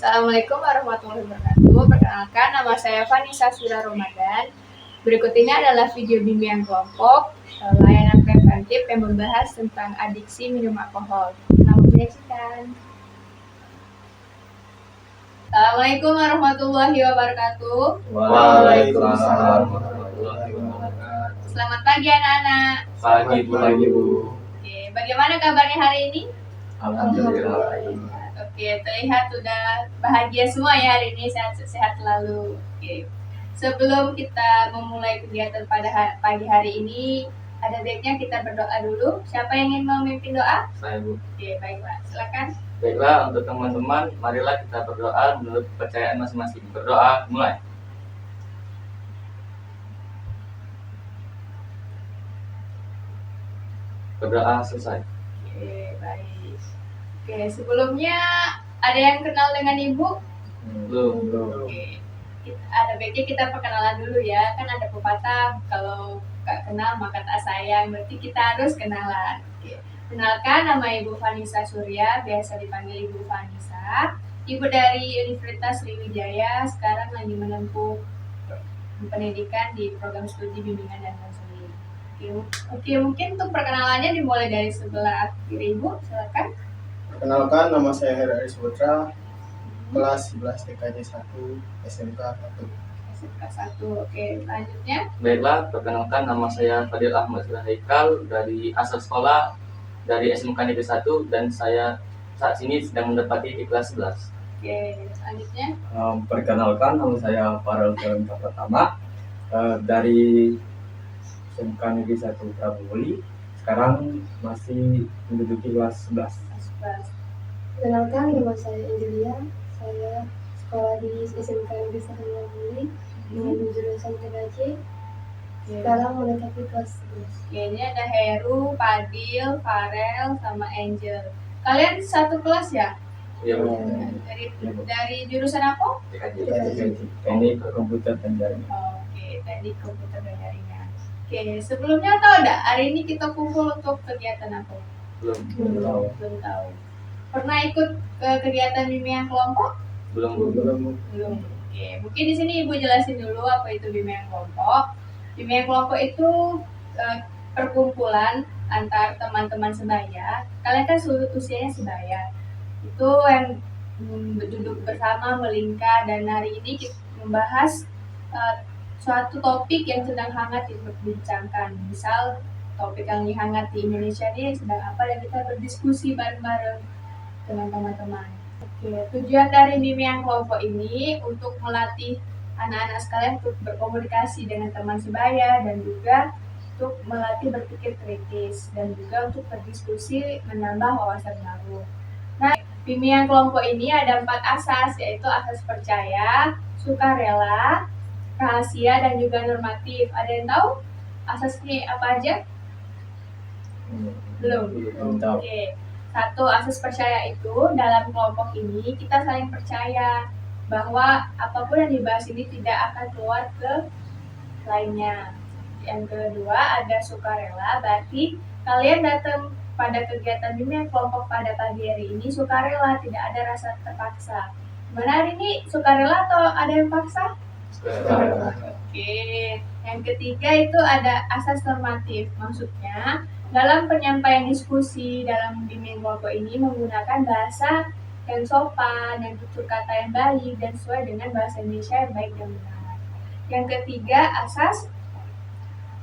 Assalamualaikum warahmatullahi wabarakatuh. Perkenalkan, nama saya Vanessa Sura Ramadan. Berikut ini adalah video bimbingan kelompok layanan preventif yang membahas tentang adiksi minum alkohol. Selamat menyaksikan. Assalamualaikum warahmatullahi wabarakatuh. Waalaikumsalam warahmatullahi wabarakatuh. Selamat pagi anak-anak. Pagi Bu. Oke, bagaimana kabarnya hari ini? Alhamdulillah. Oke, terlihat sudah bahagia semua ya hari ini, sehat-sehat selalu. Oke. Sebelum kita memulai kegiatan pada pagi hari ini, ada baiknya kita berdoa dulu. Siapa yang ingin memimpin doa? Saya Bu. Oke, baiklah. Silakan. Baiklah, untuk teman-teman, marilah kita berdoa menurut kepercayaan masing-masing. Berdoa, mulai. Berdoa selesai. Oke, baik. Oke, sebelumnya ada yang kenal dengan Ibu? Belum. Oke. Ada baiknya kita perkenalan dulu ya. Kan ada pepatah, kalau gak kenal maka tak sayang. Berarti kita harus kenalan. Oke. Kenalkan, nama Ibu Vanessa Surya, biasa dipanggil Ibu Vanessa. Ibu dari Universitas Sriwijaya, sekarang lagi menempuh pendidikan di program studi bimbingan dan konseling. Oke, mungkin untuk perkenalannya dimulai dari sebelah kiri Ibu, silakan. Perkenalkan, nama saya Hera Arisputra, kelas 11 TKJ 1, SMK 1. SMK 1, oke. Selanjutnya, Baiklah, perkenalkan, nama saya Fadil Ahmad Haikal dari asal sekolah dari SMK Negeri 1 dan saya saat ini sedang mendapati di kelas 11. oke. Selanjutnya, Perkenalkan, nama saya Farel Terenka Pertama dari SMK Negeri 1 Prabowoli. Sekarang masih menduduki kelas 11. Perkenalkan, nama saya Angelia. Saya sekolah di SMK Negeri 1 Prabowoli dengan jurusan TKJ. Sekarang menetapi kelas 11. oke, ini ada Heru, Fadil, Farel, sama Angel. Kalian satu kelas ya? Iya, Bu. Dari jurusan apa? TKJ. Teknik komputer dan jaringan. Oke, teknik komputer dan jaringan. Oke, sebelumnya tahu enggak hari ini kita kumpul untuk kegiatan apa? Belum. Belum tahu. Pernah ikut kegiatan bimbingan kelompok? Belum, Bu. Belum. Oke, mungkin di sini Ibu jelasin dulu apa itu bimbingan kelompok. Bimbingan kelompok itu perkumpulan antar teman-teman sebaya. Kalian kan usianya sebaya. Itu yang duduk bersama, melingkar, dan hari ini kita membahas suatu topik yang sedang hangat diperbincangkan. Misal topik yang hangat di Indonesia ini sedang apa, dan kita berdiskusi bareng-bareng dengan teman-teman. Oke, tujuan dari bimbingan kelompok ini untuk melatih anak-anak sekalian untuk berkomunikasi dengan teman sebaya dan juga untuk melatih berpikir kritis dan juga untuk berdiskusi menambah wawasan baru. Nah, bimbingan kelompok ini ada 4 asas, yaitu asas percaya, sukarela, rahasia, dan juga normatif. Ada yang tahu asasnya apa aja? Belum. tahu. Oke. Satu, asas percaya itu dalam kelompok ini kita saling percaya bahwa apapun yang dibahas ini tidak akan keluar ke lainnya. Yang kedua, ada sukarela, berarti kalian datang pada kegiatan bimbingan kelompok pada pagi hari ini sukarela, tidak ada rasa terpaksa. Gimana hari ini, sukarela atau ada yang paksa? Oke. Yang ketiga itu ada asas normatif, maksudnya dalam penyampaian diskusi dalam bimbingan kelompok ini menggunakan bahasa yang sopan, yang tutur kata yang baik, dan sesuai dengan bahasa Indonesia yang baik dan benar. Yang ketiga, asas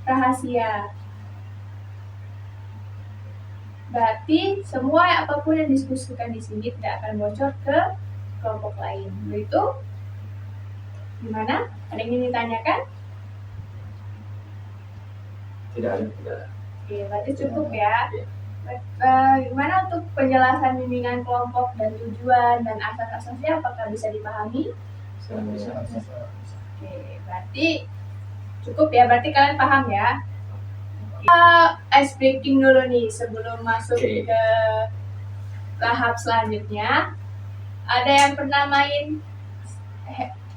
rahasia. Berarti semua apapun yang diskusikan di sini tidak akan bocor ke kelompok lain. Begitu? Gimana? Ada yang ingin ditanyakan? Tidak ada. Oke, berarti cukup ya. Gimana untuk penjelasan bimbingan kelompok dan tujuan dan asas-asasnya, apakah bisa dipahami? Oke, berarti cukup ya, berarti kalian paham ya. Ice breaking dulu nih sebelum masuk ke tahap selanjutnya. Ada yang pernah main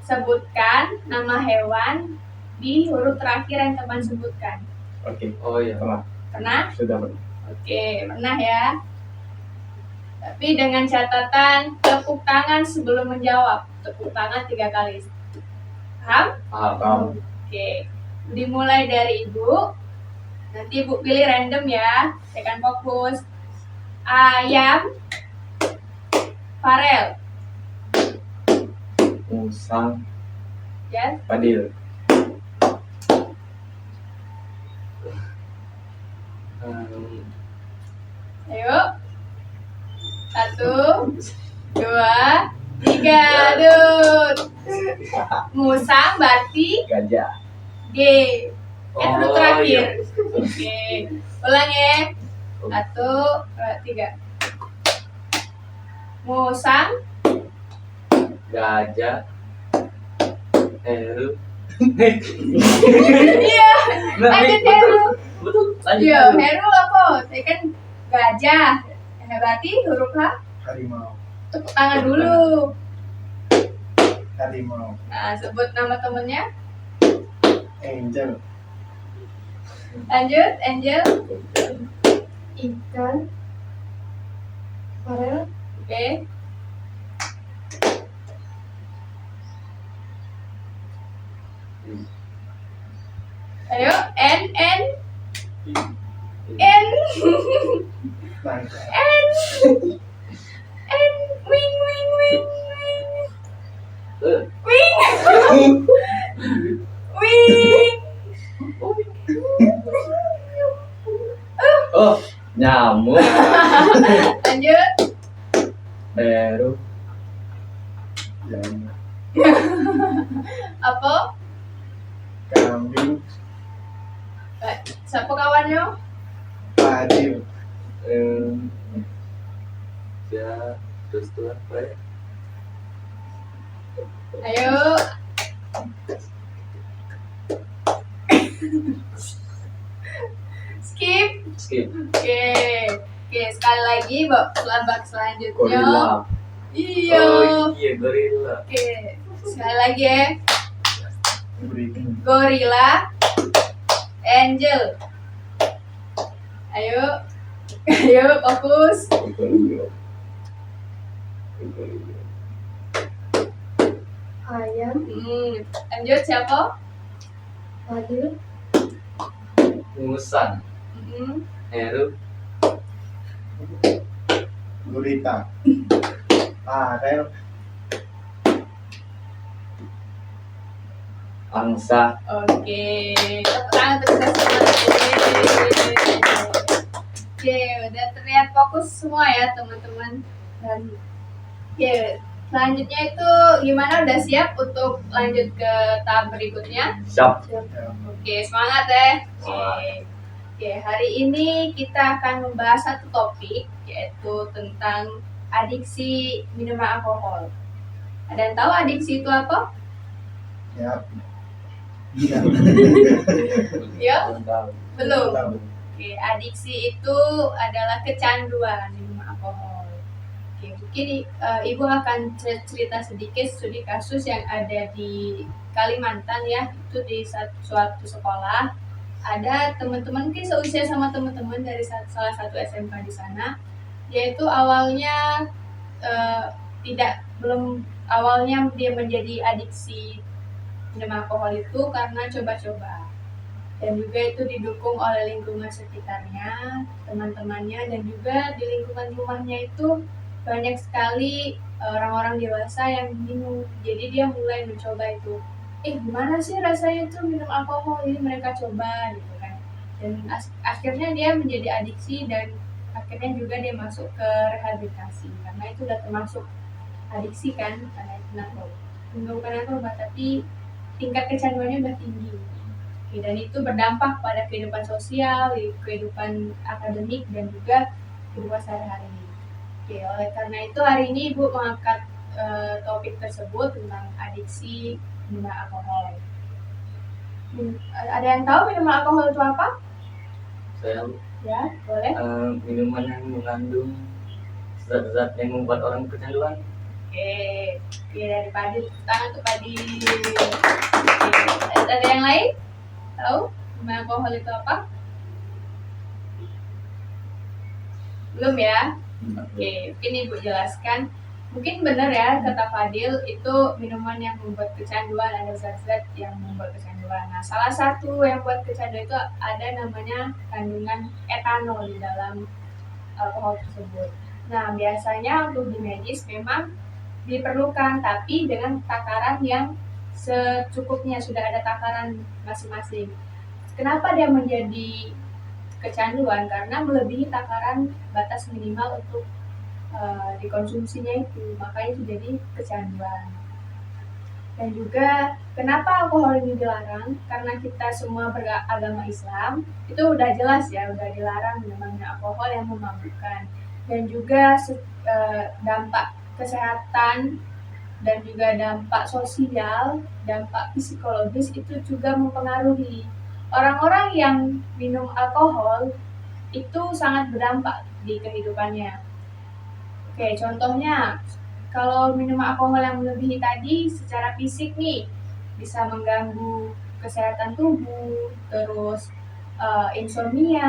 sebutkan nama hewan di huruf terakhir yang teman sebutkan? Oke. Oh iya. Pernah. Pernah? Sudah pernah. Oke, pernah ya. Tapi dengan catatan tepuk tangan sebelum menjawab. Tepuk tangan 3 kali. Paham? Paham. Oke. Dimulai dari Ibu. Nanti Ibu pilih random ya. Tekan fokus. Ayam. Farel. Musang, Ya. Fadil. Ayo. 1, 2, 3. Dut. Musang berarti Gajah. G. Kan huruf terakhir. iya. Oke. Ulang ya. 1, 2, 3. Musang. Gajah. Heru. Iya. Lanjut Heru. Betul. Lanjut. Iya, Heru apa? Saya kan gajah. Berarti huruf H. Harimau. Tepuk tangan dulu. Harimau. Nah, sebut nama temennya. Angel. Lanjut, Angel. Ikan. Farel. Oke. Ayo, N. Bangka. N. Wing. Oh, nyamuk. Lanjut. Heru. Jamur. Apa? Kambing. Siapa kawannya? Fadil. Ya, terus tuh apa ya? Ayo. Skip. Oke, sekali lagi babak selanjutnya. Gorila. Iya. Oh iya, gorila. Oke, sekali lagi ya. Gurita. Gorila. Angel. Ayo. Ayo, fokus. Ayam. Lanjut siapa? Fadil. Musang. Heru. Gurita. Farel. Angsa. Oke, tepuk tangan untuk kita semua. Oke, udah terlihat fokus semua ya teman-teman. Dan oke, selanjutnya itu gimana? Udah siap untuk lanjut ke tahap berikutnya? Siap. Oke, semangat ya. Oke, hari ini kita akan membahas satu topik, yaitu tentang adiksi minuman alkohol. Ada yang tahu adiksi itu apa? Ya. Iya. Ya, Belum tahu. belum. Tahu. Oke, adiksi itu adalah kecanduan minuman alkohol. Oke, mungkin Ibu akan cerita sedikit studi kasus yang ada di Kalimantan ya, itu di suatu sekolah. Ada teman-teman mungkin seusia sama teman-teman dari salah satu SMK di sana, yaitu awalnya awalnya dia menjadi adiksi minuman alkohol itu karena coba-coba, dan juga itu didukung oleh lingkungan sekitarnya, teman-temannya, dan juga di lingkungan rumahnya itu banyak sekali orang-orang dewasa yang minum. Jadi dia mulai mencoba itu, gimana sih rasanya tuh minum alkohol, jadi mereka coba gitu kan, dan akhirnya dia menjadi adiksi, dan akhirnya juga dia masuk ke rehabilitasi karena itu udah termasuk adiksi kan, karena itu narkoba, tapi tingkat kecanduannya udah tinggi. Oke, dan itu berdampak pada kehidupan sosial, kehidupan akademik, dan juga kehidupan sehari-hari. Oke, oleh karena itu hari ini Ibu mengangkat topik tersebut tentang adiksi minuman alkohol. Ada yang tahu minuman alkohol itu apa? Saya Ya, boleh. minuman yang mengandung zat-zat yang membuat orang kecanduan. Oke, dari Padi, tangan tuh Padi. Oke, ada yang lain? Tahu minuman alkohol itu apa? Belum ya? Oke, mungkin Ibu jelaskan. Mungkin benar ya kata Fadil, itu minuman yang membuat kecanduan, ada zat-zat yang membuat kecanduan. Nah, salah satu yang membuat kecanduan itu ada namanya kandungan etanol di dalam alkohol tersebut. Nah, biasanya untuk di medis memang diperlukan, tapi dengan takaran yang secukupnya, sudah ada takaran masing-masing. Kenapa dia menjadi kecanduan? Karena melebihi takaran batas minimal untuk dikonsumsinya itu, makanya itu jadi kecanduan. Dan juga kenapa alkohol ini dilarang? Karena kita semua beragama Islam, itu udah jelas ya, udah dilarang namanya alkohol yang memabukkan. Dan juga dampak kesehatan dan juga dampak sosial, dampak psikologis itu juga mempengaruhi. Orang-orang yang minum alkohol itu sangat berdampak di kehidupannya. Oke, contohnya kalau minum alkohol yang melebihi tadi secara fisik nih bisa mengganggu kesehatan tubuh, terus insomnia,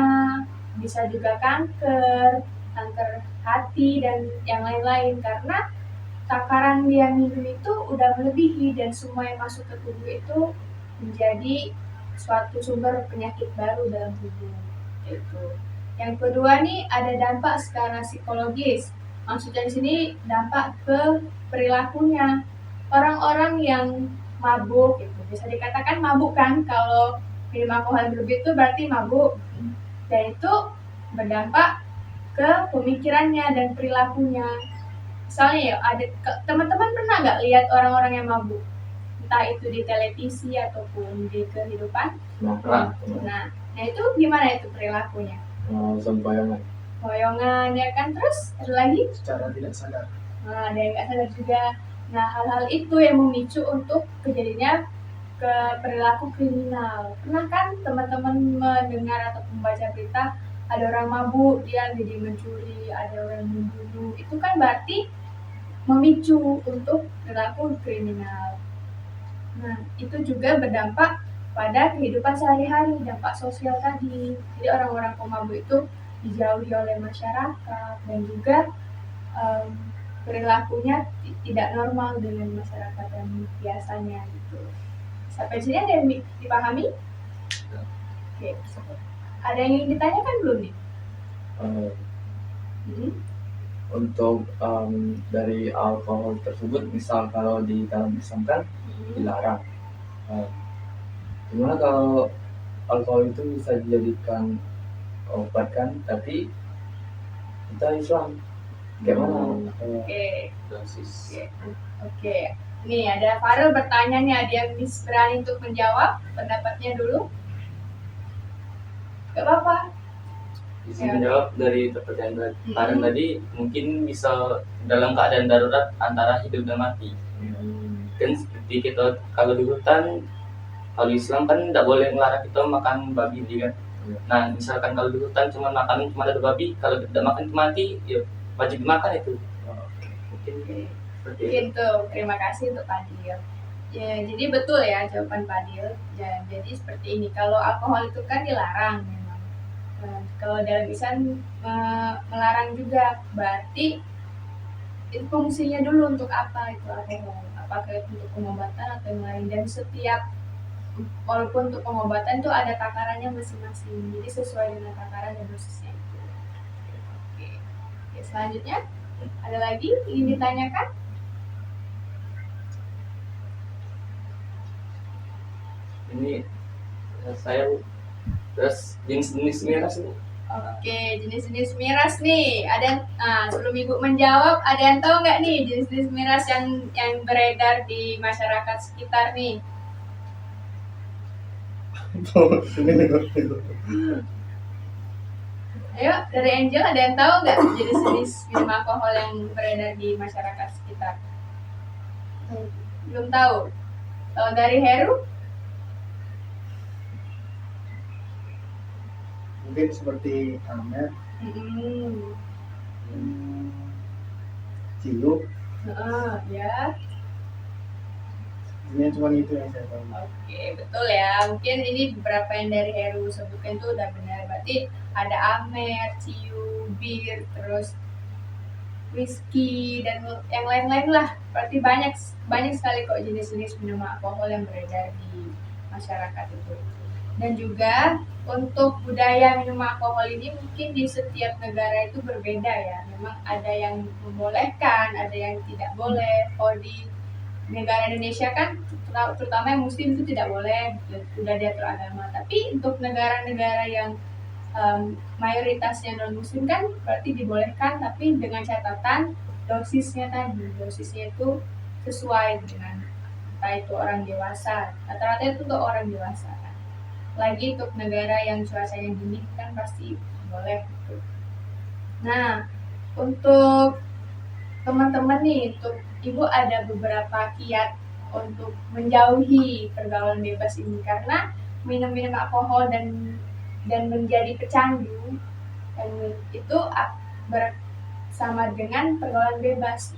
bisa juga kanker hati dan yang lain-lain, karena takaran dia minum itu udah melebihi dan semua yang masuk ke tubuh itu menjadi suatu sumber penyakit baru dalam tubuh. Itu. Yang kedua nih ada dampak secara psikologis. Maksudnya di sini dampak ke perilakunya. Orang-orang yang mabuk gitu, bisa dikatakan mabuk kan, kalau minum alkohol berlebih itu berarti mabuk. Dan itu berdampak ke pemikirannya dan perilakunya. Misalnya ya, ada teman-teman pernah nggak lihat orang-orang yang mabuk? Entah itu di televisi ataupun di kehidupan. Pernah. Nah itu gimana itu perilakunya? Sembayangan. Boyongan ya kan, terus ada lagi secara tidak sadar. nah, ada yang nggak sadar juga. Nah hal-hal itu yang memicu untuk kejadiannya ke perilaku kriminal. Pernah kan teman-teman mendengar atau membaca berita ada orang mabuk dia jadi mencuri, ada orang membunuh, itu kan berarti memicu untuk perilaku kriminal. Nah itu juga berdampak pada kehidupan sehari-hari, dampak sosial tadi. Jadi orang-orang pemabuk itu dijauhi oleh masyarakat dan juga perilakunya tidak normal dengan masyarakat yang biasanya gitu. Sampai sini ada yang dipahami? Oke. Ada yang ingin ditanyakan belum nih? Untuk dari alkohol tersebut, misal kalau di dalam Islam kan dilarang. Gimana kalau alkohol itu bisa dijadikan obat kan, tapi kita Islam, gimana? Oke. Dosis. Oke. Nih ada Farel bertanya nih, ada yang berani untuk menjawab pendapatnya dulu? Gak apa-apa. Izin menjawab dari pertanyaan Karen tadi, mungkin bisa dalam keadaan darurat antara hidup dan mati. Kan seperti kita kalau di hutan, kalau Islam kan tidak boleh melarang kita makan babi kan. Nah misalkan kalau di hutan cuma ada babi, kalau tidak makan itu mati, ya wajib dimakan itu. Mungkin seperti itu. Gitu. Terima kasih untuk Fadil. Ya, jadi betul ya jawaban Fadil. Ya, jadi seperti ini. Kalau alkohol itu kan dilarang memang. Kalau dalam Islam melarang juga, berarti itu fungsinya dulu untuk apa itu alkohol? Apakah itu untuk pengobatan atau yang lain? Dan setiap walaupun untuk pengobatan itu ada takarannya masing-masing, jadi sesuai dengan takaran dan dosisnya itu. Oke. Oke, selanjutnya ada lagi ingin ditanyakan? Ini saya terus jenis-jenis miras ini. Oke, jenis-jenis miras nih. Ada yang sebelum Ibu menjawab, ada yang tahu nggak nih jenis-jenis miras yang beredar di masyarakat sekitar nih? Ayo, dari Angel ada yang tahu nggak jenis-jenis minum alkohol yang beredar di masyarakat sekitar? Belum tahu. Kalau dari Heru? Mungkin seperti Amer, Ciu. Ya. Ini cuma itu yang saya tahu. Oke, betul ya. Mungkin ini beberapa yang dari Heru sebutkan itu udah benar. Berarti ada Amer, Ciu, Bir, terus whisky dan yang lain-lain lah. Berarti banyak sekali kok jenis-jenis minuman alkohol yang beredar di masyarakat itu. Dan juga untuk budaya minum alkohol ini mungkin di setiap negara itu berbeda ya. Memang ada yang membolehkan, ada yang tidak boleh. Kalau di negara Indonesia kan terutama yang muslim itu tidak boleh, sudah diatur agama. Tapi untuk negara-negara yang mayoritasnya non muslim kan berarti dibolehkan, tapi dengan catatan dosisnya itu sesuai dengan entah itu orang dewasa. Rata-rata itu untuk orang dewasa. Lagi untuk negara yang cuacanya dingin kan pasti boleh gitu. Nah, untuk teman-teman nih, untuk Ibu ada beberapa kiat untuk menjauhi pergaulan bebas ini, karena minum-minum alkohol dan menjadi pecandu dan itu sama dengan pergaulan bebas,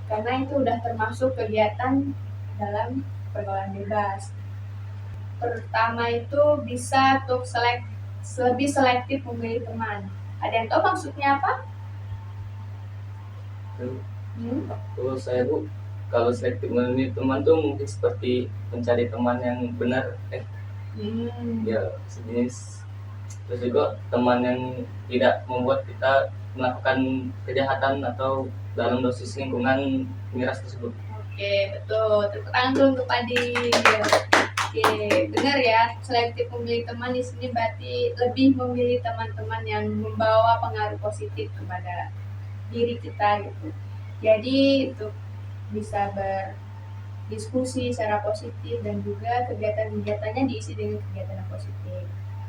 karena itu udah termasuk kegiatan dalam pergaulan bebas. Pertama itu bisa untuk lebih selektif memilih teman. Ada yang tahu maksudnya apa? Kalau saya Bu, kalau selektif memilih teman tuh mungkin seperti mencari teman yang benar, ya sejenis. Terus juga teman yang tidak membuat kita melakukan kejahatan atau dalam dosis lingkungan miras tersebut. Oke, betul. Tepuk tangan dulu untuk Adil. Oke, benar ya. Selektif memilih teman di sini berarti lebih memilih teman-teman yang membawa pengaruh positif kepada diri kita gitu. Jadi untuk bisa berdiskusi secara positif dan juga kegiatan-kegiatannya diisi dengan kegiatan yang positif.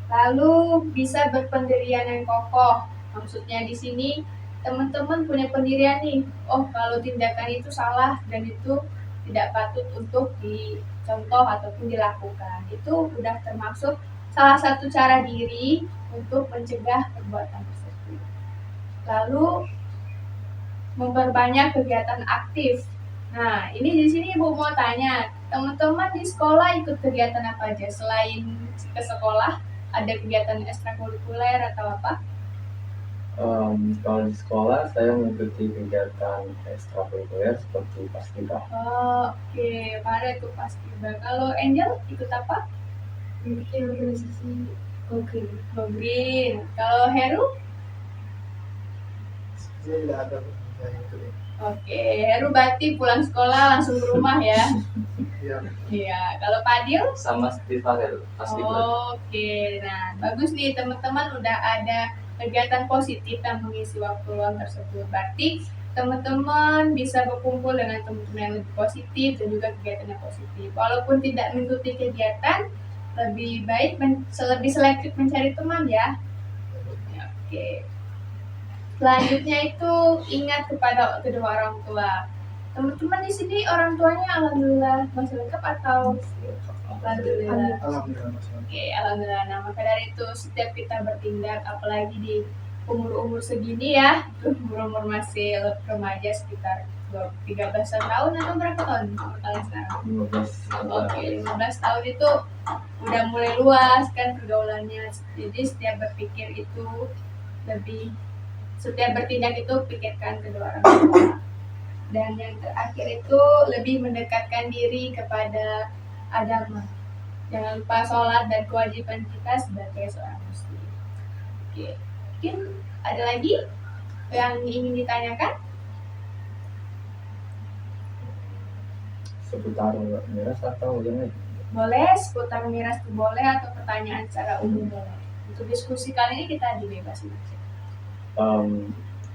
Lalu bisa berpendirian yang kokoh. Maksudnya di sini teman-teman punya pendirian nih. Oh, kalau tindakan itu salah dan itu tidak patut untuk dicontoh ataupun dilakukan. Itu udah termasuk salah satu cara diri untuk mencegah perbuatan tersebut. Lalu memperbanyak kegiatan aktif. Nah, ini di sini Ibu mau tanya, teman-teman di sekolah ikut kegiatan apa aja selain ke sekolah? Ada kegiatan ekstrakurikuler atau apa? Kalau di sekolah saya mengikuti kegiatan ekstrakurikuler seperti paskibra. Oke, Farah ikut paskibra. Kalau Angel ikut apa? Organisasi Go Green. Kalau Heru? Saya tidak ada saya itu. Oke, Heru berarti pulang sekolah langsung ke rumah ya? Iya. Iya. Kalau Padil? Sama seperti Farel, pasti Oke, nah bagus nih teman-teman udah ada kegiatan positif yang mengisi waktu luang tersebut. Berarti teman-teman bisa berkumpul dengan teman-teman yang lebih positif dan juga kegiatan yang positif. Walaupun tidak mengikuti kegiatan, lebih baik lebih selektif mencari teman ya. Oke. Selanjutnya itu ingat kepada kedua orang tua. Teman-teman di sini orang tuanya alhamdulillah masih lengkap atau alhamdulillah? Alhamdulillah masalah. Oke, alhamdulillah. Nah, maka dari itu setiap kita bertindak, apalagi di umur-umur segini ya, umur-umur masih remaja sekitar 13 tahun atau berapa tahun kalian sekarang? 15. Oke, 15 tahun itu udah mulai luas kan pergaulannya. Jadi setiap berpikir itu setiap bertindak itu pikirkan kedua orang tua. Dan yang terakhir itu lebih mendekatkan diri kepada agama. Jangan lupa sholat dan kewajiban kita sebagai seorang muslim. Oke, mungkin ada lagi yang ingin ditanyakan? Seputar miras atau yang lain? Boleh, seputar miras itu boleh, atau pertanyaan secara umum boleh. Untuk diskusi kali ini kita dibebasin aja.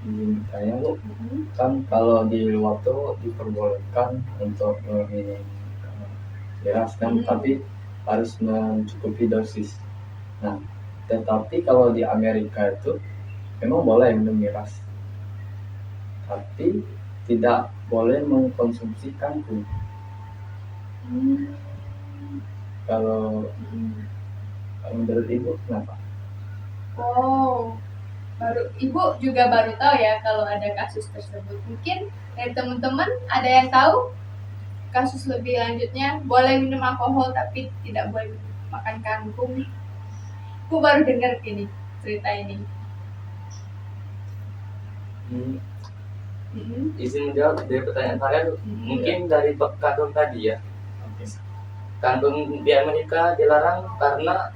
Ingin tanya Bu, kan kalau di luar tuh diperbolehkan untuk minum miras kan, tapi harus mencukupi dosis. Nah, tetapi kalau di Amerika itu memang boleh minum miras, tapi tidak boleh mengkonsumsi kangkung. Kalau menurut Ibu kenapa? Oh, Ibu juga baru tahu ya kalau ada kasus tersebut. Mungkin dari teman-teman ada yang tahu kasus lebih lanjutnya, boleh minum alkohol tapi tidak boleh makan kangkung. Aku baru dengar ini cerita ini. izin menjawab dari pertanyaan Farel. Mungkin dari kantong tadi ya. Oke. Kangkung di Amerika dilarang karena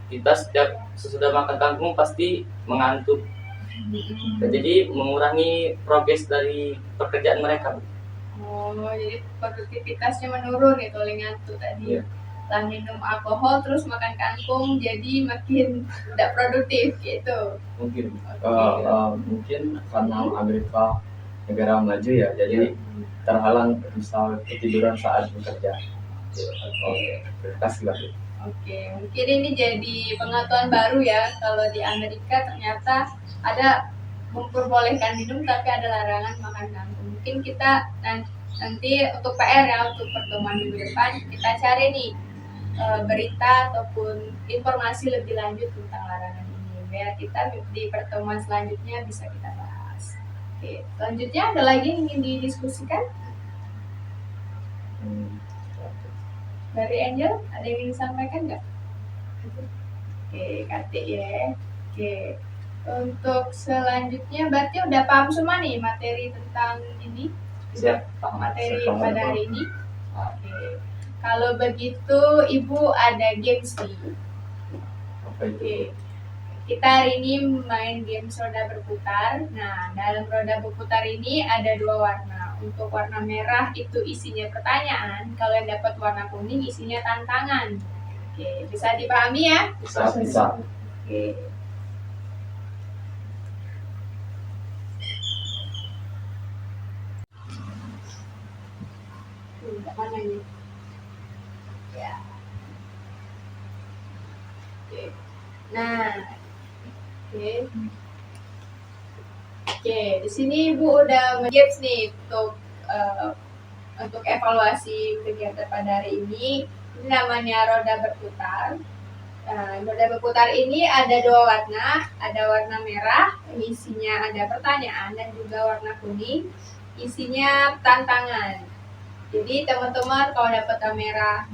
kita setiap sesudah makan kangkung pasti mengantuk. Jadi mengurangi progres dari pekerjaan mereka. Oh, jadi produktivitasnya menurun gitu, oleh ngantuk tadi. Iya. Setelah minum alkohol terus makan kangkung jadi makin tidak produktif gitu. Mungkin. Mungkin karena Amerika negara maju ya, jadi terhalang misal ketiduran saat bekerja. Kasih lagi. Oke, mungkin ini jadi pengetahuan baru ya, kalau di Amerika ternyata ada memperbolehkan minum tapi ada larangan makan kangkung. Mungkin kita nanti untuk PR ya, untuk pertemuan minggu depan kita cari nih berita ataupun informasi lebih lanjut tentang larangan ini, biar kita di pertemuan selanjutnya bisa kita bahas. Oke, selanjutnya ada lagi yang ingin didiskusikan dari Angel, ada yang ingin disampaikan nggak? Oke, Katik ya. Oke, untuk selanjutnya berarti udah paham semua nih materi tentang ini, Siap. materi Paham. pada hari ini. Oke, kalau begitu Ibu ada games nih. Apa itu? Oke, kita hari ini main game roda berputar. Nah, dalam roda berputar ini ada 2 warna. Untuk warna merah itu isinya pertanyaan, kalau yang dapat warna kuning isinya tantangan. Oke, bisa dipahami ya? Bisa. Oke. Mana ini? Ya. Oke. Nah, oke. Oke, di sini Ibu udah nge-games nih untuk evaluasi kegiatan pada hari ini. Ini namanya roda berputar. Nah, roda berputar ini ada 2 warna, ada warna merah, isinya ada pertanyaan, dan juga warna kuning, isinya tantangan. Jadi teman-teman kalau dapat yang merah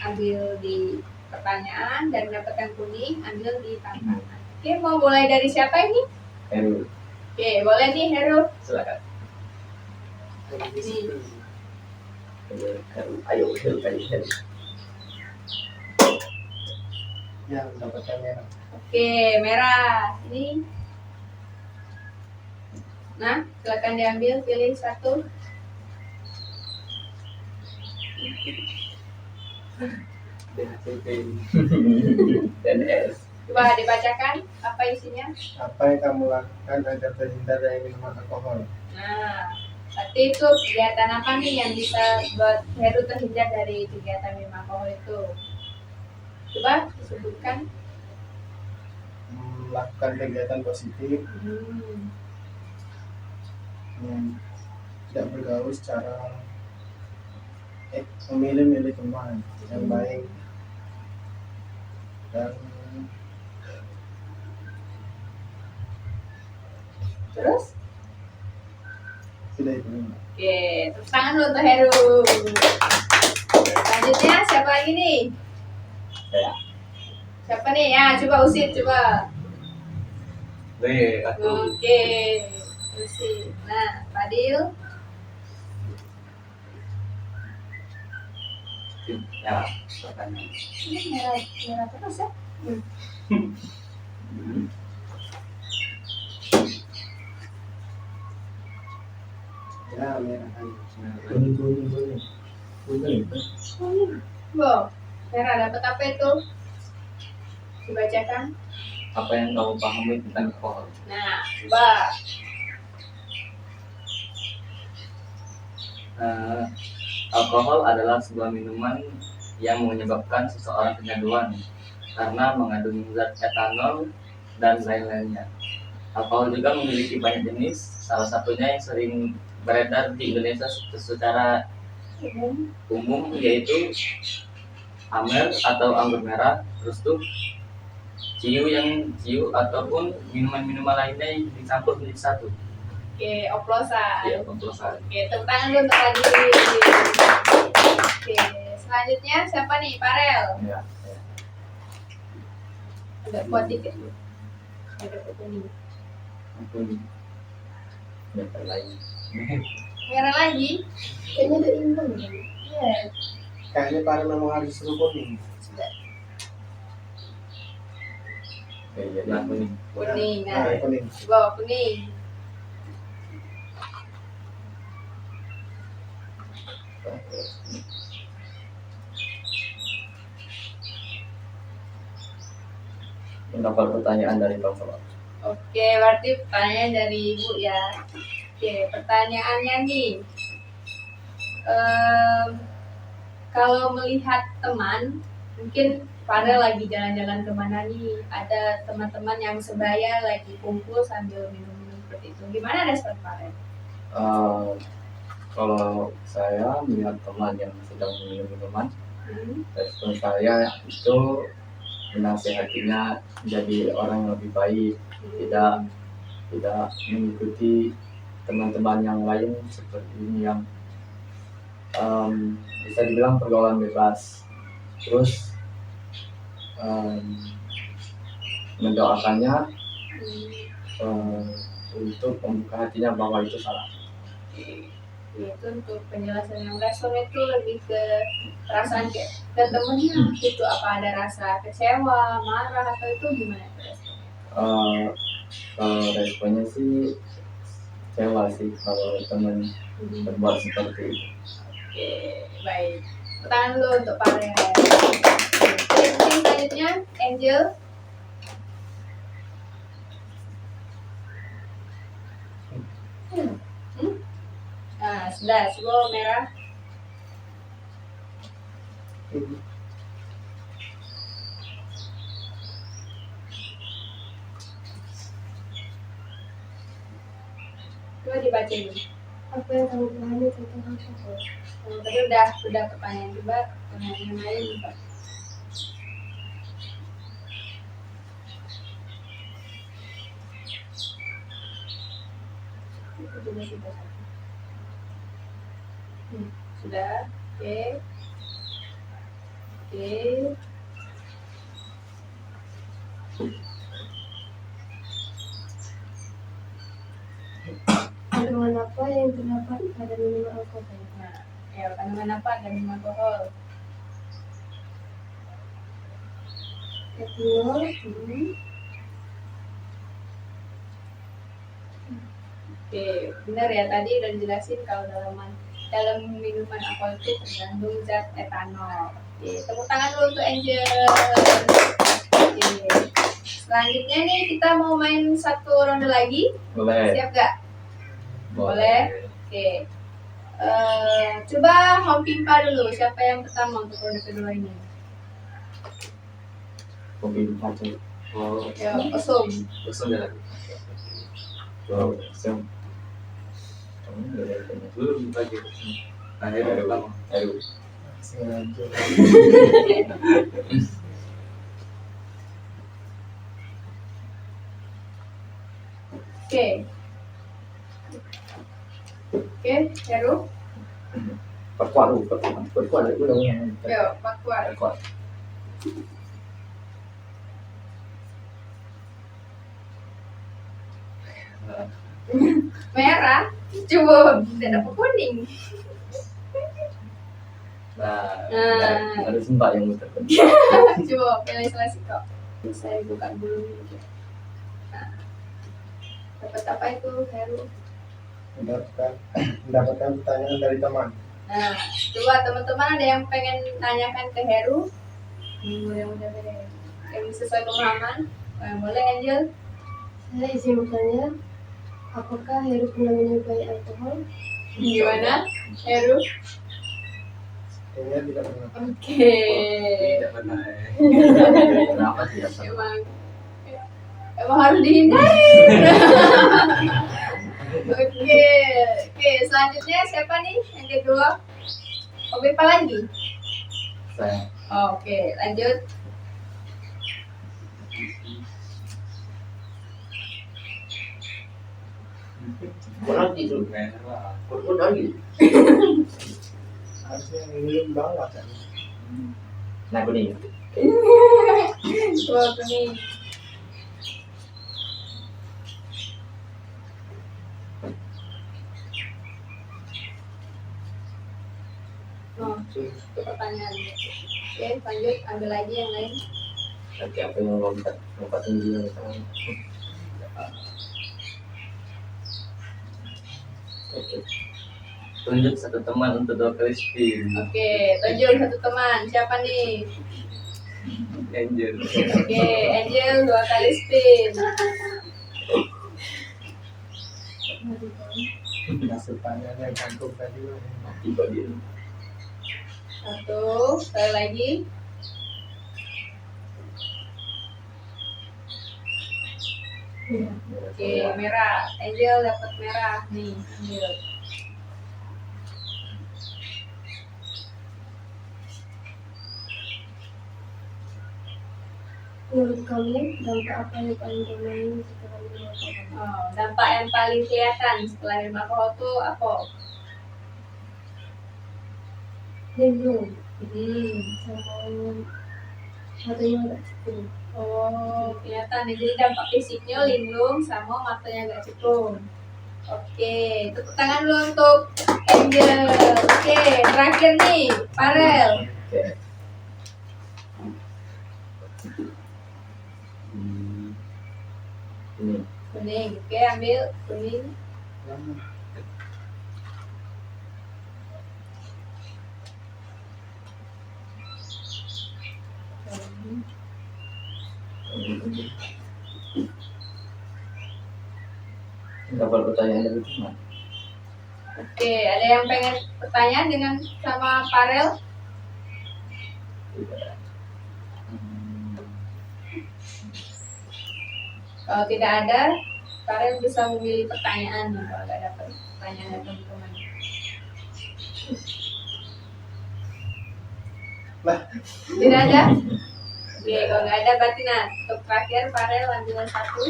ambil di pertanyaan, dan dapat yang kuning ambil di tantangan. Oke, mau mulai dari siapa ini? Heru. Oke, boleh nih Heru. Silakan. Nih. Ayo, Heru. Ya, dapat kamera. Oke, merah. Ini. Nah, silakan diambil, pilih satu. NS. Coba dibacakan apa isinya. Apa yang kamu lakukan agar terhindar dari minuman alkohol? Nah, berarti itu kegiatan apa nih yang bisa buat Heru terhindar dari kegiatan minum alkohol itu? Coba disebutkan. Melakukan kegiatan positif, tidak bergaul secara memilih teman yang baik, dan Terus? tidak itu. Oke, tepuk tangan dulu untuk Heru. Selanjutnya siapa lagi nih? Saya. Siapa nih? Ya, coba usir, coba. Aku. Oke, usir. Nah, Fadil. Ya, pertanyaan. Ini merah terus ya? Ya, merah. Wow, merah dapat apa itu? Dibacakan. Apa yang kamu pahami tentang alkohol? Nah, coba. Alkohol adalah sebuah minuman yang menyebabkan seseorang kecanduan karena mengandung zat etanol dan lain-lainnya. Alkohol juga memiliki banyak jenis, salah satunya yang sering beredar di Indonesia secara umum yaitu Amer atau anggur merah, terus tuh ciu ataupun minuman-minuman lainnya yang dicampur menjadi satu. Oke, oplosan. Ya, oplosan. Oke, tepuk tangan dulu untuk Fadil. Oke, selanjutnya siapa nih? Farel. Ya. Agak kuat dikit. Ada kuning. Ampun. Yang lain. Merah lagi. Kayaknya udah imbang kan? Iya. Kayaknya para nama harus suruh kuning. Sudah. Oke, jadi Nah, kuning. Kuning. Nah, Nah, kuning. bawa kuning. mendapat pertanyaan dari Bang Sobat. Oke, berarti pertanyaan dari Ibu ya. Oke, pertanyaannya nih. Kalau melihat teman, mungkin pada lagi jalan-jalan kemana nih, ada teman-teman yang sebaya lagi kumpul sambil minum-minum seperti itu. Gimana respon Farel? Kalau saya melihat teman yang sedang minum minuman, Hmm. respon saya itu menasehatinya jadi orang yang lebih baik, tidak mengikuti teman-teman yang lain seperti ini yang bisa dibilang pergaulan bebas. Terus mendoakannya untuk membuka hatinya bahwa itu salah. Itu untuk penjelasan yang respon itu lebih ke perasaan ke temennya itu, apa ada rasa kecewa, marah, atau itu gimana responnya? Kalau responnya sih kecewa sih kalau teman berbuat seperti itu. Oke, baik. Tangan dulu untuk Farel. Oke, mungkin selanjutnya Angel. Nah, sudah, sebuah merah. Coba dibaca dulu. Apa yang kamu pahami tentang alkohol? Tadi udah pertanyaan juga, pertanyaan yang lain juga. Itu juga sudah satu. Sudah, oke. Oke. Kandungan apa yang terdapat pada minuman alkohol? Nah, ya kandungan apa ada minuman alkohol? Etanol, Oke, benar ya, tadi udah dijelasin kalau dalam minuman alkohol itu terkandung zat etanol. Oke, tepuk tangan dulu untuk Angel. Oke. Selanjutnya nih kita mau main satu ronde lagi. Boleh. Siap gak? Boleh. Oke. Coba Home Pimpa dulu. Siapa yang pertama untuk ronde kedua ini? Kopi pacu. Oh, Ya, kosong. kosong ya lagi. Wow, siap. Belum lagi. Akhirnya pertama. Aduh. Sengaja. Oke. Oke, Heru. Perkuat lu, perkuat itu dong. Yo, Pak Kuat. Perkuat. Merah. Coba tidak dapat kuning. Nah, Ada sempat yang muter. Coba pilih seleksi kok. Saya buka dulu nih. Nah, dapat apa itu, Heru? Mendapatkan pertanyaan dari teman. Nah, coba teman-teman ada yang pengen tanyakan ke Heru? Mudah-mudahan deh. Yang sesuai pemahaman. Boleh, Angel? saya izin bertanya, apakah Heru pernah mencobai alkohol? Gimana, Heru? Kayaknya tidak pernah. Oke. tidak pernah. Kenapa tidak sama? Emang harus dihindari. Oke, selanjutnya siapa nih yang kedua? Oke, apa lagi? Saya. Oke, lanjut. Kurang itu. Merah. Kurang lagi. Harusnya yang minum bawah kan. Nah, kuning. Wah, kuning. Oh, pertanyaan. Oke, lanjut, ambil lagi yang lain. Nanti apa yang lompat tinggi yang misalnya. Oke. Tunjuk satu teman untuk 2 kali spin. Oke, tunjuk satu teman. Siapa nih? Angel. Oke, Angel 2 kali spin. Masukannya gantung tadi. Tiba dia. Satu, sekali lagi. Oke, merah. Angel dapat merah nih, ambil. Menurut kamu dampak apa yang paling bermain setelah minum alkohol? Oh, dampak yang paling kelihatan setelah minum alkohol itu apa? Linglung Hmm. sama matanya agak cekung. Oh, kelihatan nih. Jadi dampak fisiknya linglung sama matanya agak cekung. Oke, tepuk tangan dulu untuk Angel. Oke, terakhir nih, Farel. Oke. Ini Kuning, oke, ambil kuning. dapat pertanyaan dari teman. Oke, ada yang pengen pertanyaan dengan sama Farel? Tidak. Kalau tidak ada, Farel bisa memilih pertanyaan nih kalau nggak dapat pertanyaan dari teman-teman. Lah. Tidak ada? Oke, kalau nggak ada berarti nah untuk terakhir Farel ambil satu.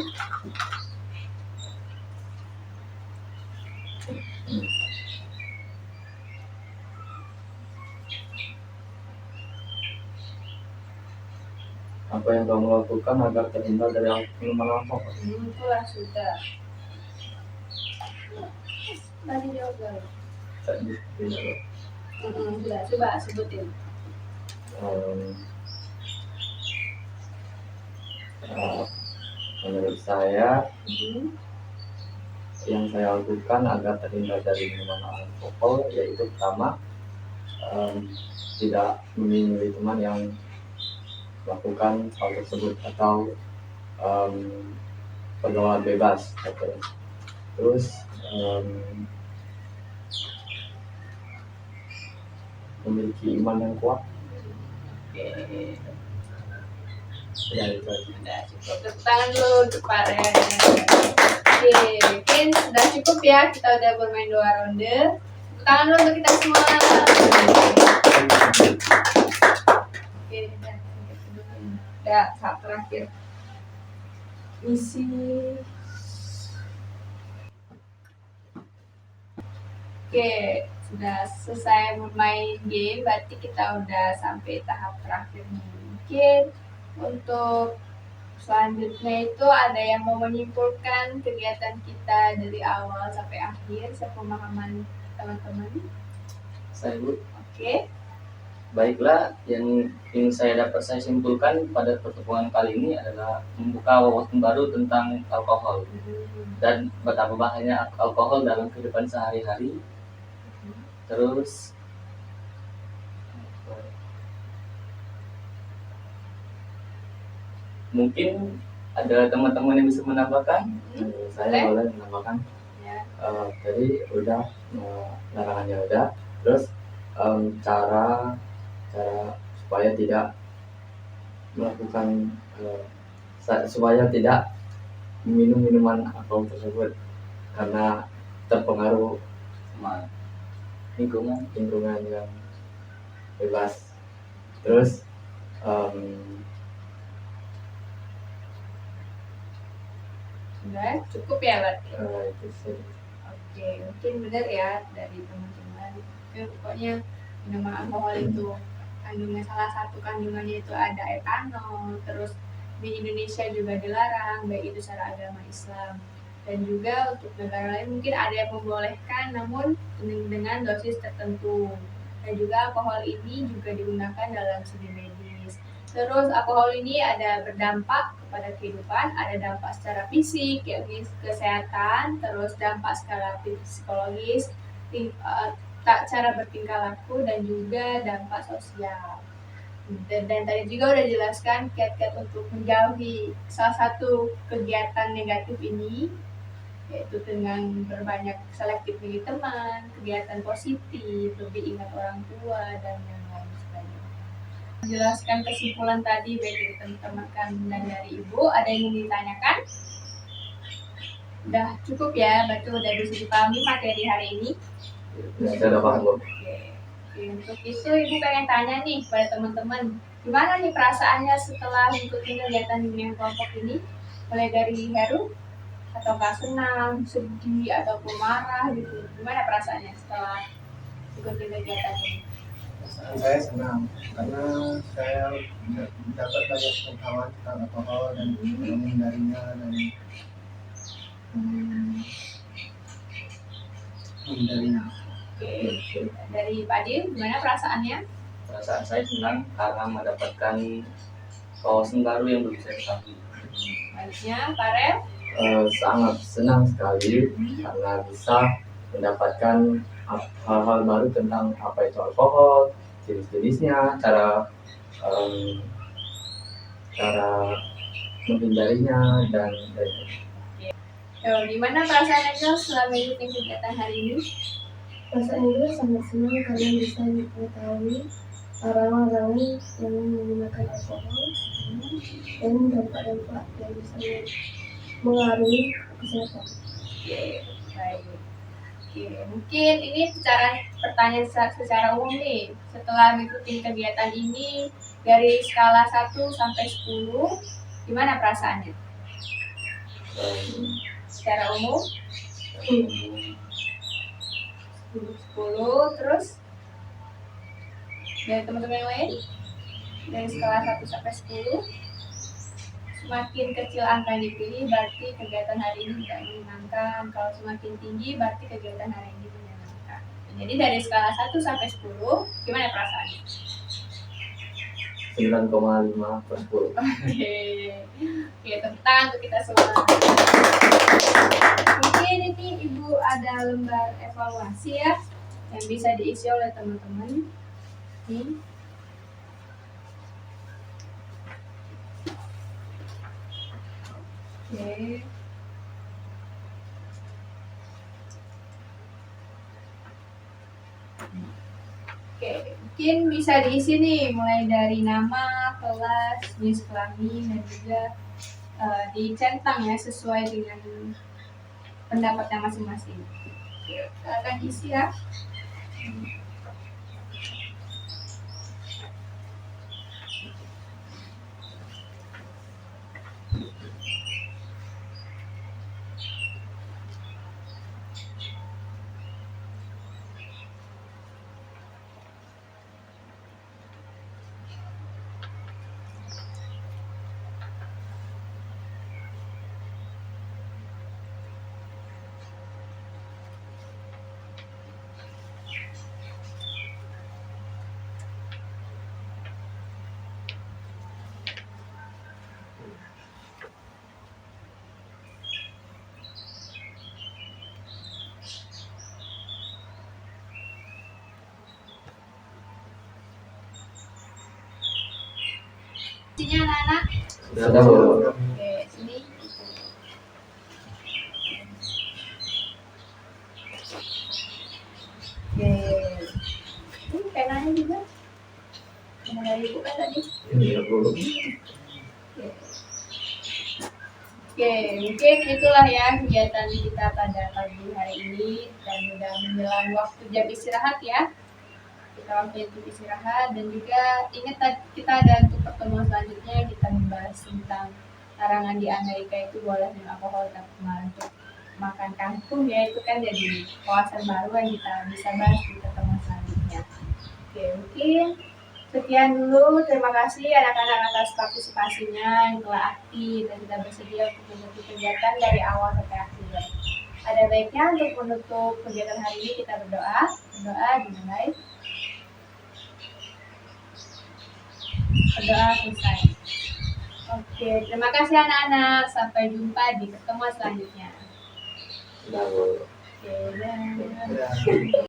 Apa yang kamu lakukan agar terhindar dari minuman alkohol? Itulah sudah. Tadi jawab dulu. Tadi tidak. Sudah, coba sebutin. Menurut saya Hmm. yang saya lakukan agar terhindar dari minuman alkohol yaitu pertama tidak memilih teman yang melakukan hal tersebut atau pergaulan bebas katanya. Terus memiliki iman yang kuat. Oke. Ya itu aja. Sudah cukup. Tepuk tangan dulu untuk Farel. Oke, mungkin sudah cukup ya. Kita udah bermain 2 ronde. Tepuk tangan dulu untuk kita semua. Oke, udah saat terakhir. Misi. Oke, sudah selesai bermain game, berarti kita udah sampai tahap terakhir nih. Mungkin untuk selanjutnya itu ada yang mau menyimpulkan kegiatan kita dari awal sampai akhir, sepemahaman teman-teman. Saya Bu. Oke. Baiklah, yang ingin saya simpulkan pada pertemuan kali ini adalah membuka wawasan baru tentang alkohol dan betapa bahayanya alkohol dalam kehidupan sehari-hari. Terus mungkin ada teman-teman yang bisa menambahkan. Saya boleh menambahkan. Ya. Tadi udah larangannya udah. Terus cara supaya tidak melakukan supaya tidak minum minuman alkohol tersebut karena terpengaruh sama lingkungan. yang bebas. Terus Sudah cukup ya berarti. itu sih. Oke, mungkin benar ya dari teman-teman. Pokoknya minuman alkohol itu salah satu kandungannya itu ada etanol. Terus di Indonesia juga dilarang, baik itu secara agama Islam. Dan juga untuk negara lain mungkin ada yang membolehkan, namun dengan dosis tertentu. Dan juga alkohol ini juga digunakan dalam segi medis. Terus alkohol ini ada berdampak kepada kehidupan, ada dampak secara fisik, yakni kesehatan, terus dampak secara psikologis, cara bertingkah laku, dan juga dampak sosial. Dan tadi juga udah jelaskan kiat-kiat untuk menjauhi salah satu kegiatan negatif ini, yaitu dengan berbanyak selektif milih teman, kegiatan positif, lebih ingat orang tua, dan yang lain sebagainya. Menjelaskan kesimpulan tadi baik dari teman-teman dan dari Ibu, ada yang ingin ditanyakan? Udah cukup ya, berarti udah bisa dipahami materi hari ini. Sudah paham, Bu. Untuk itu Ibu pengen tanya nih pada teman-teman, gimana nih perasaannya setelah mengikuti kegiatan bimbingan kelompok ini? Mulai dari Heru, ataukah senang, sedih, ataupun marah gitu? Gimana perasaannya setelah ikuti kegiatan ini? Perasaan saya senang karena saya dapat banyak pengetahuan tentang alkohol dan menghindarinya dan menghindarinya. Oke. Dari Pak Din, gimana perasaannya? Perasaan saya senang karena mendapatkan wawasan baru yang belum saya ketahui. Baliknya, Pak Rel? Sangat senang sekali karena bisa mendapatkan hal-hal baru tentang apa itu alkohol, jenis-jenisnya, cara menghindarinya dan Gimana perasaan Angel setelah mengikuti kegiatan hari ini? Perasaan juga sangat senang karena bisa mengetahui larangan-larangan yang menggunakan alkohol dan dampak-dampak yang bisa mengaruhi kesehatan. Oke, baik. Oke, mungkin ini pertanyaan secara umum nih. Setelah mengikuti kegiatan ini dari skala 1 sampai 10, gimana perasaannya? Secara umum 10, terus dari teman-teman yang lain dari skala 1 sampai 10, semakin kecil angka yang dipilih berarti kegiatan hari ini tidak menyenangkan, kalau semakin tinggi berarti kegiatan hari ini menyenangkan. Jadi dari skala 1 sampai 10, gimana perasaannya? 9,5/10. Oke, tepuk tangan untuk kita semua. Mungkin ini Ibu ada lembar evaluasi ya yang bisa diisi oleh teman-teman. Nih. Oke. Oke, mungkin bisa diisi nih mulai dari nama, kelas, jenis kelamin, dan juga dicentang ya sesuai dengan pendapatnya masing-masing. Oke, akan isi ya. Isinya anak-anak. Sudah, Bu. Oke, sini. Oke. Ini penanya juga. Pena dari Ibu kan tadi. Iya, Bu. Oke, mungkin itulah ya kegiatan kita pada pagi hari ini dan sudah menjelang waktu jam istirahat ya. Kita waktu untuk istirahat dan juga ingat kita ada untuk pertemuan selanjutnya kita membahas tentang larangan di Amerika itu boleh minum alkohol tapi malah untuk makan kangkung ya, itu kan jadi wawasan baru yang kita bisa bahas di pertemuan selanjutnya. Oke, mungkin sekian dulu. Terima kasih anak-anak atas partisipasinya yang telah aktif dan sudah bersedia untuk mengikuti kegiatan dari awal sampai akhir. Ada baiknya untuk menutup kegiatan hari ini kita berdoa dimulai. Berdoa selesai. Oke, terima kasih anak-anak. Sampai jumpa di pertemuan selanjutnya. Lalu Oke, dah. Ya.